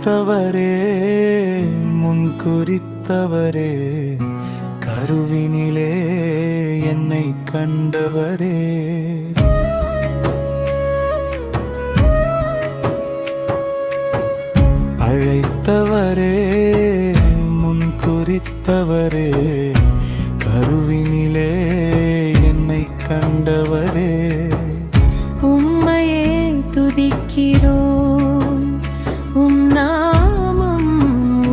அழைத்தவரே முன்குறித்தவரே கருவினிலே என்னை கண்டவரே அழைத்தவரே முன்குறித்தவரே கருவினிலே என்னை கண்டவரே உம்மையே துதிக்கிறோம், உம் நாமம்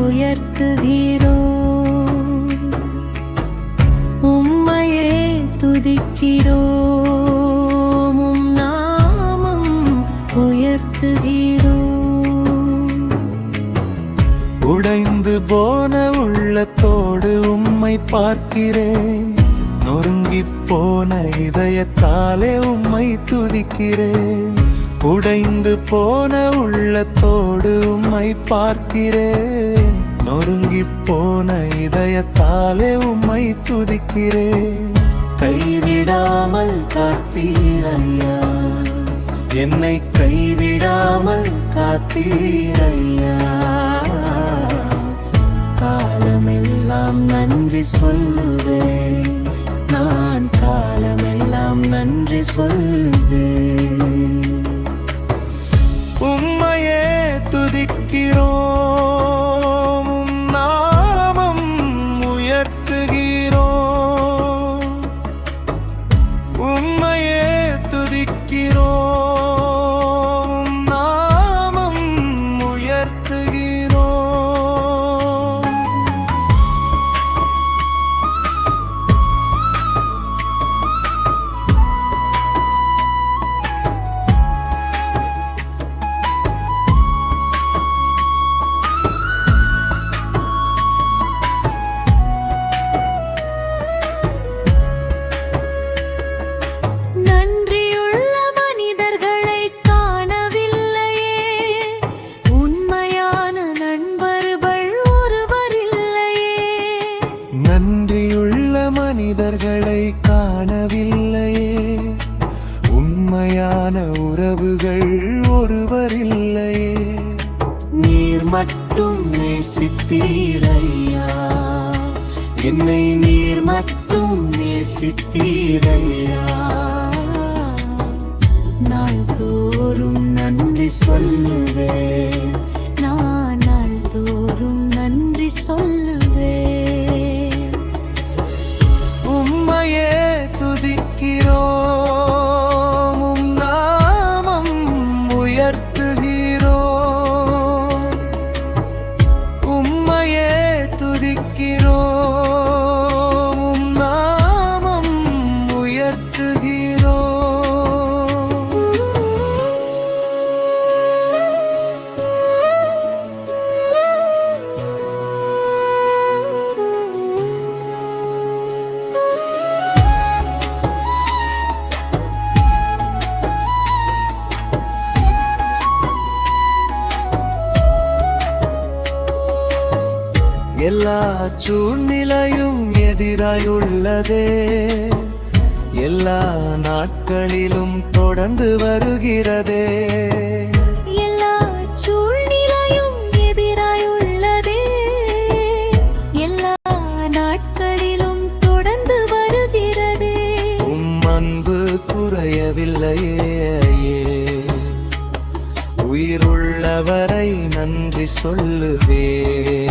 உயர்த்துகிறோம். உம்மையே துதிக்கிறோம், உம் நாமம் உயர்த்துகிறோம். உடைந்து போன உள்ளத்தோடு உம்மை பார்க்கிறேன், நொறுங்கிப் போன இதயத்தாலே உம்மை துதிக்கிறேன். உடைந்து போன உள்ளத்தோடு உம்மை பார்க்கிறேன், நொறுங்கிப் போன இதயத்தாலே உம்மை துதிக்கிறேன். கைவிடாமல் காத்தீரையா, என்னை கைவிடாமல் காத்தீரையா. காலமெல்லாம் நன்றி சொல்லுவேன், நான் காலமெல்லாம் நன்றி சொல்வேன். உம்மையே துதிக்கிறோம், உம் நாமம் உயர்த்துகிறோம். உம்மையே துதிக்கிறோம், உம் நாமம் உயர்த்துகிறோம். நன்றியுள்ள மனிதர்களை காணவில்லையே, உண்மையான உறவுகள் ஒருவரில்லையே. நீர் மட்டும் நேசித்தீரையா, என்னை நீர் மட்டும் நேசித்தீரையா. நாள்தோறும் நன்றி சொல்லுவேன், நான் நாள்தோறும் நன்றி சொல்லுவேன். உம்மையே துதிக்கிறோம், உம் நாமம் உயர்த்துகிறோம். உம்மையே துதிக்கிறோம், உம் நாமம் உயர்த்துகிறோம். எல்லா சூழ்நிலையும் எதிராயுள்ளதே, எல்லா நாட்களிலும் தொடர்ந்து வருகிறதே. எல்லா சூழ்நிலையும் எதிராயுள்ளதே, எல்லா நாட்களிலும் தொடர்ந்து வருகிறதே. உம் அன்பு குறையவில்லையே, உயிருள்ளவரை நன்றி சொல்லுவேன்.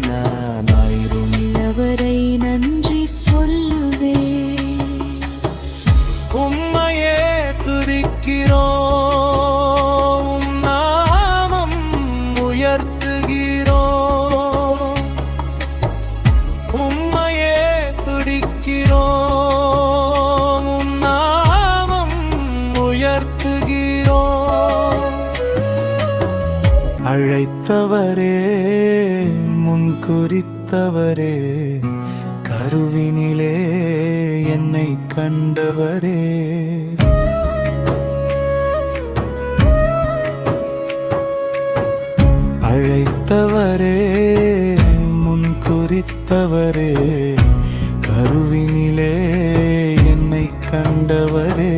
நான் உள்ளவரை நன்றி சொல்லுவேன். உம்மையே துதிக்கிறோம், உம் நாமம் உயர்த்துகிறோம். உம்மையே துதிக்கிறோம், உம் நாமம் உயர்த்துகிறோம். அழைத்தவரே முன்குறித்தவரே கருவினிலே என்னை கண்டவரே. அழைத்தவரே முன்குறித்தவரே கருவினிலே என்னை கண்டவரே.